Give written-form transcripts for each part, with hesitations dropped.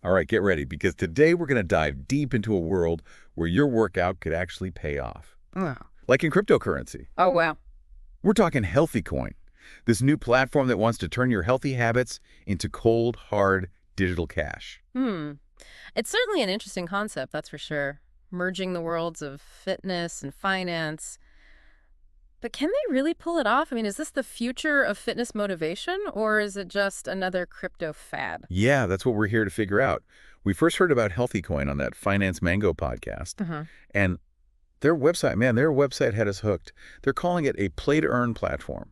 All right, get ready, because today we're going to dive deep into a world where your workout could actually pay off. Oh, Like in cryptocurrency. oh wow. We're talking HealthyCoin, this new platform that wants to turn your healthy habits into cold, hard digital cash. It's certainly an interesting concept, that's for sure. Merging the worlds of fitness and finance. But can they really pull it off? I mean, is this the future of fitness motivation, or is it just another crypto fad? Yeah, that's what we're here to figure out. We first heard about HealthyCoin on that FinanceMango podcast, Uh-huh. and their website had us hooked. They're calling it a play-to-earn platform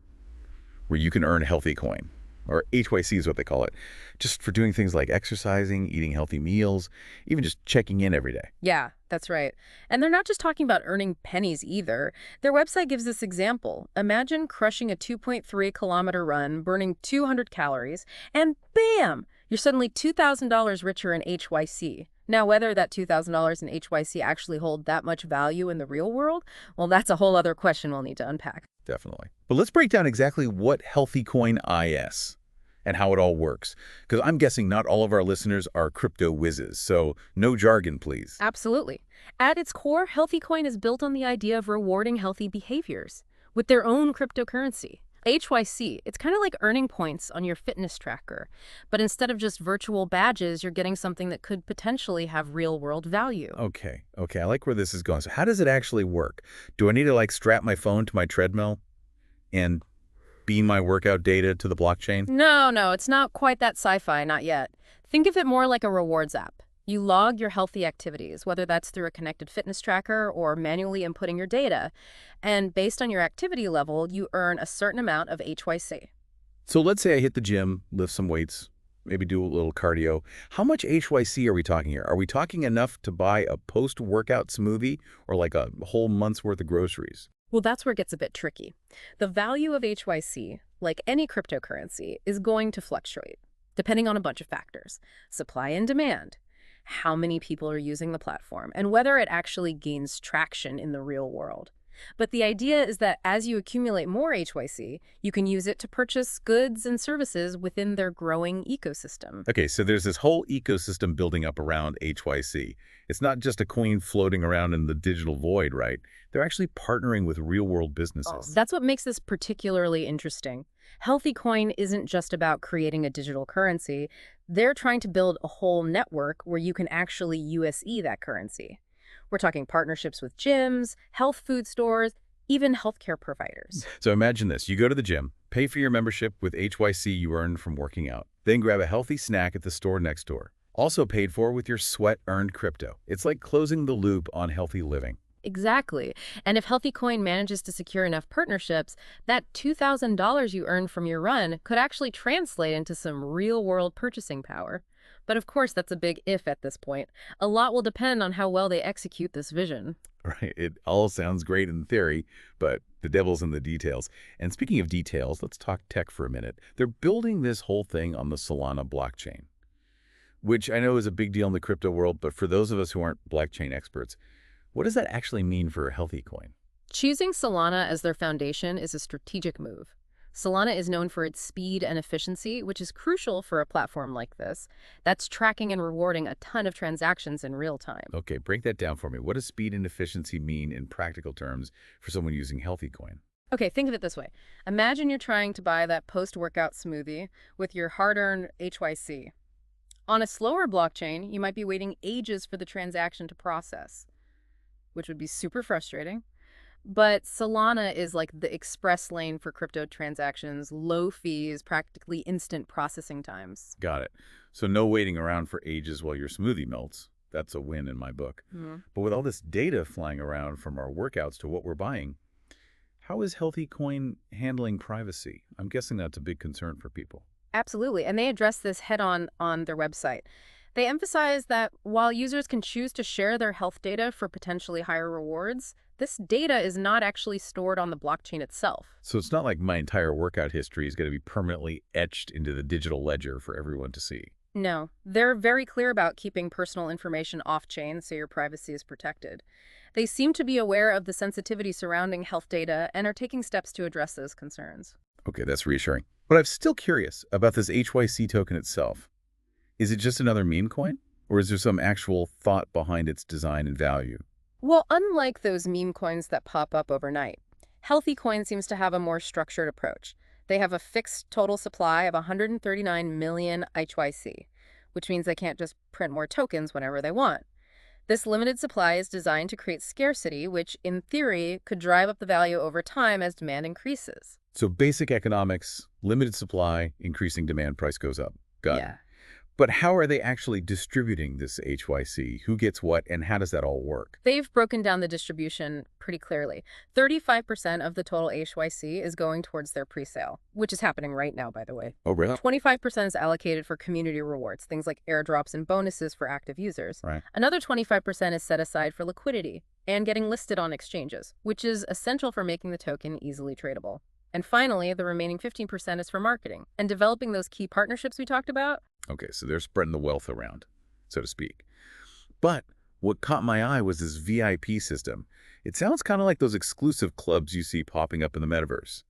where you can earn HealthyCoin, or HYC is what they call it, just for doing things like exercising, eating healthy meals, even just checking in every day. Yeah, that's right. And they're not just talking about earning pennies either. Their website gives this example. Imagine crushing a 2.3-kilometer run, burning 200 calories, and bam! You're suddenly $2,000 richer in HYC. Now, whether that $2,000 in HYC actually hold that much value in the real world, well, that's a whole other question we'll need to unpack. Definitely. But let's break down exactly what HealthyCoin is and how it all works, because I'm guessing not all of our listeners are crypto whizzes, so no jargon, please. Absolutely. At its core, HealthyCoin is built on the idea of rewarding healthy behaviors with their own cryptocurrency. HYC, it's kind of like earning points on your fitness tracker, but instead of just virtual badges, you're getting something that could potentially have real-world value. Okay, I like where this is going. So how does it actually work? Do I need to strap my phone to my treadmill and beam my workout data to the blockchain? No, it's not quite that sci-fi, not yet. Think of it more like a rewards app. You log your healthy activities, whether that's through a connected fitness tracker or manually inputting your data. And based on your activity level, you earn a certain amount of HYC. So let's say I hit the gym, lift some weights, maybe do a little cardio. How much HYC are we talking here? Are we talking enough to buy a post-workout smoothie or like a whole month's worth of groceries? Well, that's where it gets a bit tricky. The value of HYC, like any cryptocurrency, is going to fluctuate, depending on a bunch of factors. Supply and demand, how many people are using the platform, and whether it actually gains traction in the real world. But the idea is that as you accumulate more HYC, you can use it to purchase goods and services within their growing ecosystem. Okay, so there's this whole ecosystem building up around HYC. It's not just a coin floating around in the digital void, right? They're actually partnering with real-world businesses. That's what makes this particularly interesting. HealthyCoin isn't just about creating a digital currency. They're trying to build a whole network where you can actually USE that currency. We're talking partnerships with gyms, health food stores, even healthcare providers. So imagine this. You go to the gym, pay for your membership with HYC you earned from working out, then grab a healthy snack at the store next door. Also paid for with your sweat-earned crypto. It's like closing the loop on healthy living. Exactly. And if HealthyCoin manages to secure enough partnerships, that $2,000 you earned from your run could actually translate into some real-world purchasing power. But of course, that's a big if at this point. A lot will depend on how well they execute this vision. Right. It all sounds great in theory, but the devil's in the details. And speaking of details, let's talk tech for a minute. They're building this whole thing on the Solana blockchain, which I know is a big deal in the crypto world, but for those of us who aren't blockchain experts, what does that actually mean for a HealthyCoin? Choosing Solana as their foundation is a strategic move. Solana is known for its speed and efficiency, which is crucial for a platform like this that's tracking and rewarding a ton of transactions in real time. Okay, break that down for me. What does speed and efficiency mean in practical terms for someone using HealthyCoin? Okay, think of it this way. Imagine you're trying to buy that post-workout smoothie with your hard-earned HYC. On a slower blockchain, you might be waiting ages for the transaction to process, which would be super frustrating. But Solana is like the express lane for crypto transactions, low fees, practically instant processing times. Got it. So no waiting around for ages while your smoothie melts. That's a win in my book. But with all this data flying around from our workouts to what we're buying, how is HealthyCoin handling privacy? I'm guessing that's a big concern for people. Absolutely, and they address this head-on their website. They emphasize that while users can choose to share their health data for potentially higher rewards, this data is not actually stored on the blockchain itself. So it's not like my entire workout history is going to be permanently etched into the digital ledger for everyone to see. No, they're very clear about keeping personal information off-chain so your privacy is protected. They seem to be aware of the sensitivity surrounding health data and are taking steps to address those concerns. Okay, that's reassuring. But I'm still curious about this HYC token itself. Is it just another meme coin? Or is there some actual thought behind its design and value? Well, unlike those meme coins that pop up overnight, HealthyCoin seems to have a more structured approach. They have a fixed total supply of 139 million HYC, which means they can't just print more tokens whenever they want. This limited supply is designed to create scarcity, which, in theory, could drive up the value over time as demand increases. So basic economics, limited supply, increasing demand, price goes up. Got it. Yeah. But how are they actually distributing this HYC? Who gets what, and how does that all work? They've broken down the distribution pretty clearly. 35% of the total HYC is going towards their presale, which is happening right now, by the way. Oh, really? 25% is allocated for community rewards, things like airdrops and bonuses for active users. Right. Another 25% is set aside for liquidity and getting listed on exchanges, which is essential for making the token easily tradable. And finally, the remaining 15% is for marketing and developing those key partnerships we talked about. Okay, so they're spreading the wealth around, so to speak. But what caught my eye was this VIP system. It sounds kind of like those exclusive clubs you see popping up in the metaverse,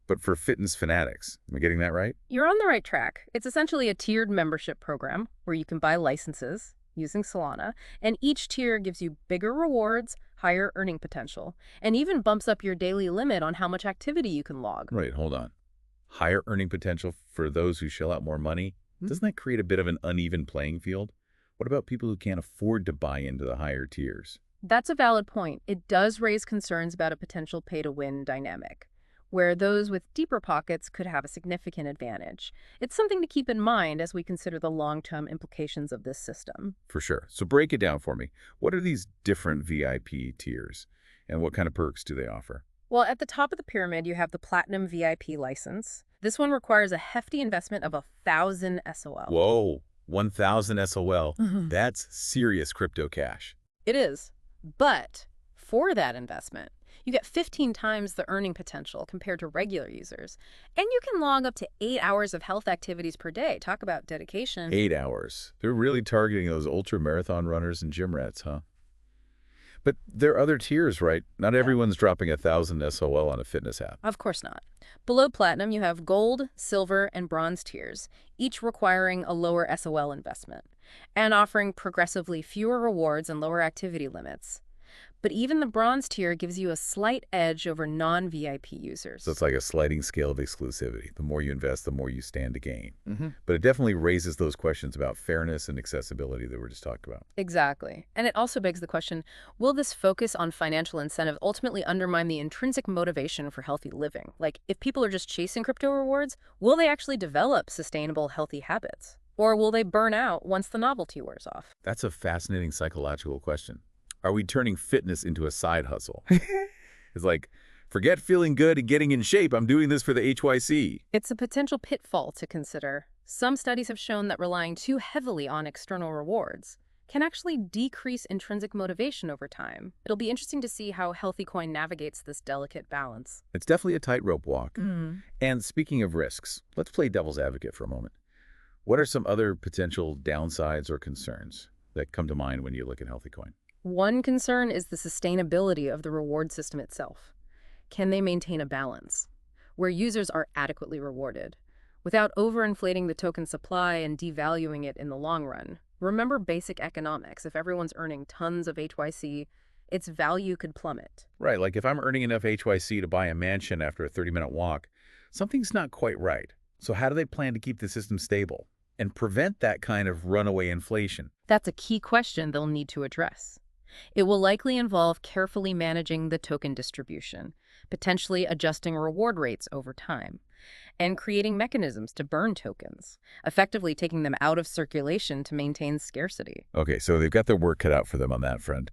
but for fitness fanatics. Am I getting that right? You're on the right track. It's essentially a tiered membership program where you can buy licenses using Solana, and each tier gives you bigger rewards, higher earning potential, and even bumps up your daily limit on how much activity you can log. Right, hold on. Higher earning potential for those who shell out more money? Doesn't that create a bit of an uneven playing field? What about people who can't afford to buy into the higher tiers? That's a valid point. It does raise concerns about a potential pay-to-win dynamic, where those with deeper pockets could have a significant advantage. It's something to keep in mind as we consider the long-term implications of this system. For sure. So break it down for me. What are these different VIP tiers, and what kind of perks do they offer? Well, at the top of the pyramid, you have the Platinum VIP license. This one requires a hefty investment of 1,000 SOL. Whoa, 1,000 SOL. Mhm. That's serious crypto cash. It is. But for that investment, you get 15 times the earning potential compared to regular users. And you can log up to 8 hours of health activities per day. Talk about dedication. 8 hours. They're really targeting those ultra marathon runners and gym rats, huh? But there are other tiers, right? Not everyone's dropping 1,000 SOL on a fitness app. Of course not. Below Platinum, you have Gold, Silver, and Bronze tiers, each requiring a lower SOL investment and offering progressively fewer rewards and lower activity limits. But even the Bronze tier gives you a slight edge over non-VIP users. So it's like a sliding scale of exclusivity. The more you invest, the more you stand to gain. But it definitely raises those questions about fairness and accessibility that we're just talking about. Exactly. And it also begs the question, will this focus on financial incentive ultimately undermine the intrinsic motivation for healthy living? Like, if people are just chasing crypto rewards, will they actually develop sustainable, healthy habits? Or will they burn out once the novelty wears off? That's a fascinating psychological question. Are we turning fitness into a side hustle? It's like, forget feeling good and getting in shape. I'm doing this for the HYC. It's a potential pitfall to consider. Some studies have shown that relying too heavily on external rewards can actually decrease intrinsic motivation over time. It'll be interesting to see how HealthyCoin navigates this delicate balance. It's definitely a tightrope walk. And speaking of risks, let's play devil's advocate for a moment. What are some other potential downsides or concerns that come to mind when you look at HealthyCoin? One concern is the sustainability of the reward system itself. Can they maintain a balance where users are adequately rewarded without overinflating the token supply and devaluing it in the long run? Remember basic economics. If everyone's earning tons of HYC, its value could plummet. Right, like if I'm earning enough HYC to buy a mansion after a 30-minute walk, something's not quite right. So how do they plan to keep the system stable and prevent that kind of runaway inflation? That's a key question they'll need to address. It will likely involve carefully managing the token distribution, potentially adjusting reward rates over time, and creating mechanisms to burn tokens, effectively taking them out of circulation to maintain scarcity. Okay, so they've got their work cut out for them on that front.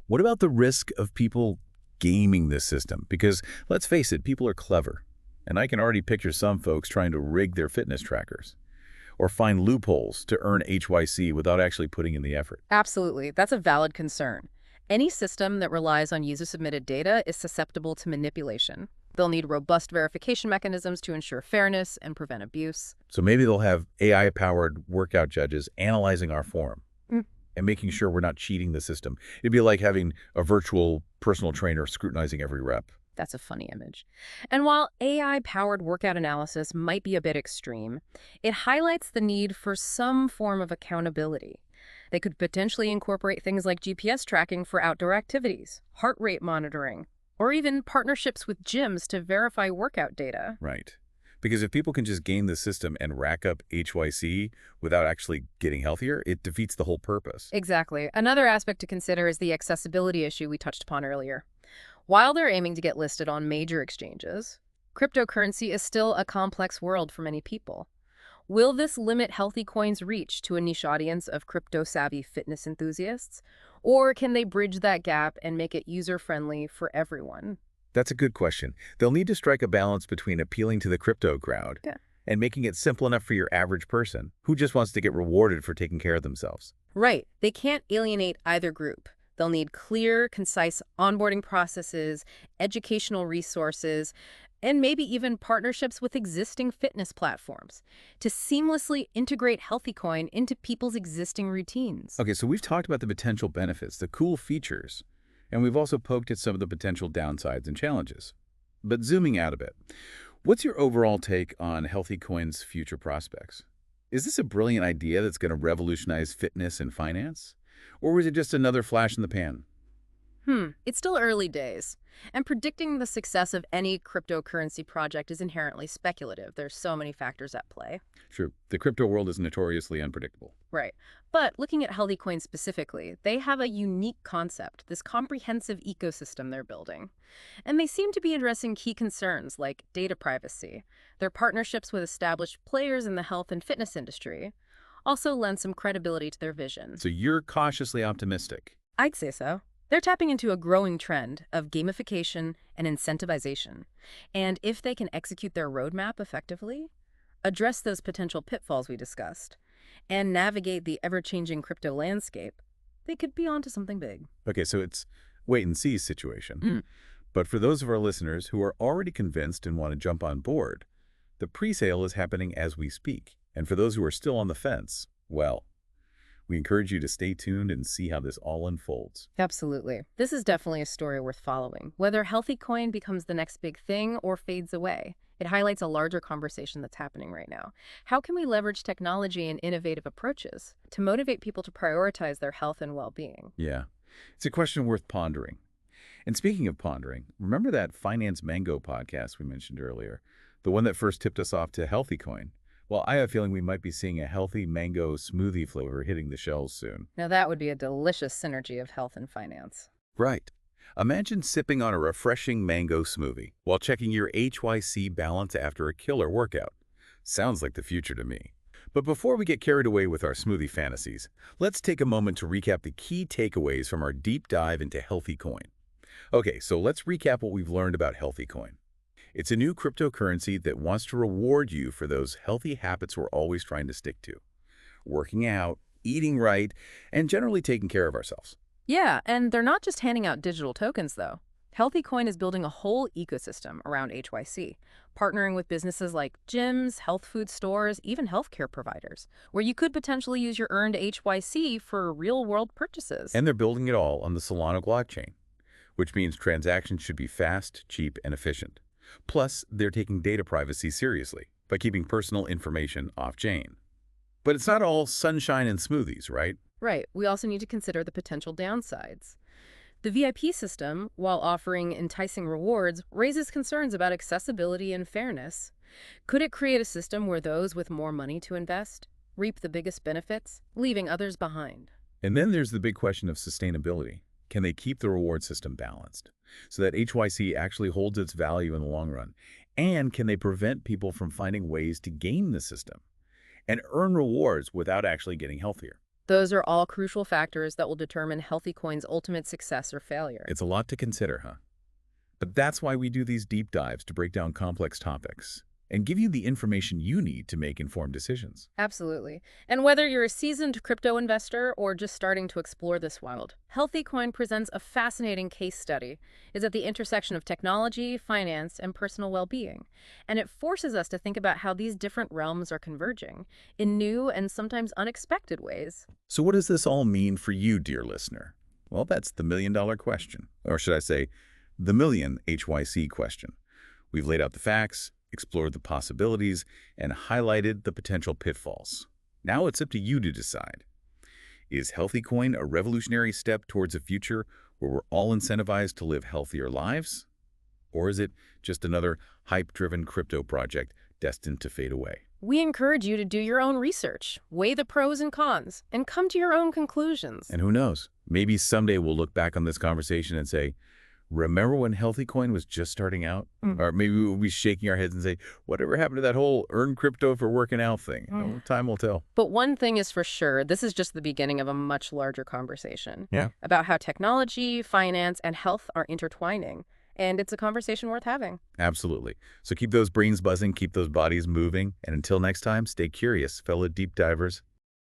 What about the risk of people gaming this system? Because let's face it, people are clever. And I can already picture some folks trying to rig their fitness trackers or find loopholes to earn HYC without actually putting in the effort. Absolutely. That's a valid concern. Any system that relies on user-submitted data is susceptible to manipulation. They'll need robust verification mechanisms to ensure fairness and prevent abuse. So maybe they'll have AI-powered workout judges analyzing our form and making sure we're not cheating the system. It'd be like having a virtual personal trainer scrutinizing every rep. That's a funny image. And while AI-powered workout analysis might be a bit extreme, it highlights the need for some form of accountability. They could potentially incorporate things like GPS tracking for outdoor activities, heart rate monitoring, or even partnerships with gyms to verify workout data. Right. Because if people can just game the system and rack up HYC without actually getting healthier, it defeats the whole purpose. Exactly. Another aspect to consider is the accessibility issue we touched upon earlier. While they're aiming to get listed on major exchanges, cryptocurrency is still a complex world for many people. Will this limit HealthyCoin's reach to a niche audience of crypto-savvy fitness enthusiasts? Or can they bridge that gap and make it user-friendly for everyone? That's a good question. They'll need to strike a balance between appealing to the crypto crowd and making it simple enough for your average person who just wants to get rewarded for taking care of themselves. Right. They can't alienate either group. They'll need clear, concise onboarding processes, educational resources, and maybe even partnerships with existing fitness platforms to seamlessly integrate HealthyCoin into people's existing routines. Okay, so we've talked about the potential benefits, the cool features, and we've also poked at some of the potential downsides and challenges. But zooming out a bit, what's your overall take on HealthyCoin's future prospects? Is this a brilliant idea that's going to revolutionize fitness and finance? Or is it just another flash in the pan? It's still early days, and predicting the success of any cryptocurrency project is inherently speculative. There's so many factors at play. True, the crypto world is notoriously unpredictable. Right. But looking at HealthyCoin specifically, they have a unique concept, this comprehensive ecosystem they're building. And they seem to be addressing key concerns like data privacy. Their partnerships with established players in the health and fitness industry also lend some credibility to their vision. So you're cautiously optimistic. I'd say so. They're tapping into a growing trend of gamification and incentivization. And if they can execute their roadmap effectively, address those potential pitfalls we discussed, and navigate the ever-changing crypto landscape, they could be onto something big. Okay, so it's wait-and-see situation. But for those of our listeners who are already convinced and want to jump on board, the pre-sale is happening as we speak. And for those who are still on the fence, well, we encourage you to stay tuned and see how this all unfolds. Absolutely. This is definitely a story worth following. Whether HealthyCoin becomes the next big thing or fades away, it highlights a larger conversation that's happening right now. How can we leverage technology and innovative approaches to motivate people to prioritize their health and well-being? Yeah, it's a question worth pondering. And speaking of pondering, remember that FinanceMango podcast we mentioned earlier, the one that first tipped us off to HealthyCoin? Well, I have a feeling we might be seeing a healthy mango smoothie flavor hitting the shelves soon. Now that would be a delicious synergy of health and finance. Right. Imagine sipping on a refreshing mango smoothie while checking your HYC balance after a killer workout. Sounds like the future to me. But before we get carried away with our smoothie fantasies, let's take a moment to recap the key takeaways from our deep dive into HealthyCoin. Okay, so let's recap what we've learned about HealthyCoin. It's a new cryptocurrency that wants to reward you for those healthy habits we're always trying to stick to. Working out, eating right, and generally taking care of ourselves. Yeah, and they're not just handing out digital tokens, though. HealthyCoin is building a whole ecosystem around HYC, partnering with businesses like gyms, health food stores, even healthcare providers, where you could potentially use your earned HYC for real-world purchases. And they're building it all on the Solana blockchain, which means transactions should be fast, cheap, and efficient. Plus, they're taking data privacy seriously by keeping personal information off-chain. But it's not all sunshine and smoothies, right? Right. We also need to consider the potential downsides. The VIP system, while offering enticing rewards, raises concerns about accessibility and fairness. Could it create a system where those with more money to invest reap the biggest benefits, leaving others behind? And then there's the big question of sustainability. Can they keep the reward system balanced so that HYC actually holds its value in the long run? And can they prevent people from finding ways to game the system and earn rewards without actually getting healthier? Those are all crucial factors that will determine HealthyCoin's ultimate success or failure. It's a lot to consider, huh? But that's why we do these deep dives to break down complex topics and give you the information you need to make informed decisions. Absolutely. And whether you're a seasoned crypto investor or just starting to explore this world, HealthyCoin presents a fascinating case study. It's at the intersection of technology, finance, and personal well-being. And it forces us to think about how these different realms are converging in new and sometimes unexpected ways. So what does this all mean for you, dear listener? Well, that's the million-dollar question. Or should I say, the million HYC question. We've laid out the facts, explored the possibilities, and highlighted the potential pitfalls. Now it's up to you to decide. Is HealthyCoin a revolutionary step towards a future where we're all incentivized to live healthier lives? Or is it just another hype-driven crypto project destined to fade away? We encourage you to do your own research, weigh the pros and cons, and come to your own conclusions. And who knows, maybe someday we'll look back on this conversation and say, remember when HealthyCoin was just starting out? Or maybe we'll be shaking our heads and say, whatever happened to that whole earn crypto for working out thing? Oh, time will tell. But one thing is for sure, this is just the beginning of a much larger conversation. Yeah. About how technology, finance, and health are intertwining. And it's a conversation worth having. Absolutely. So keep those brains buzzing, keep those bodies moving, and until next time, stay curious, fellow deep divers.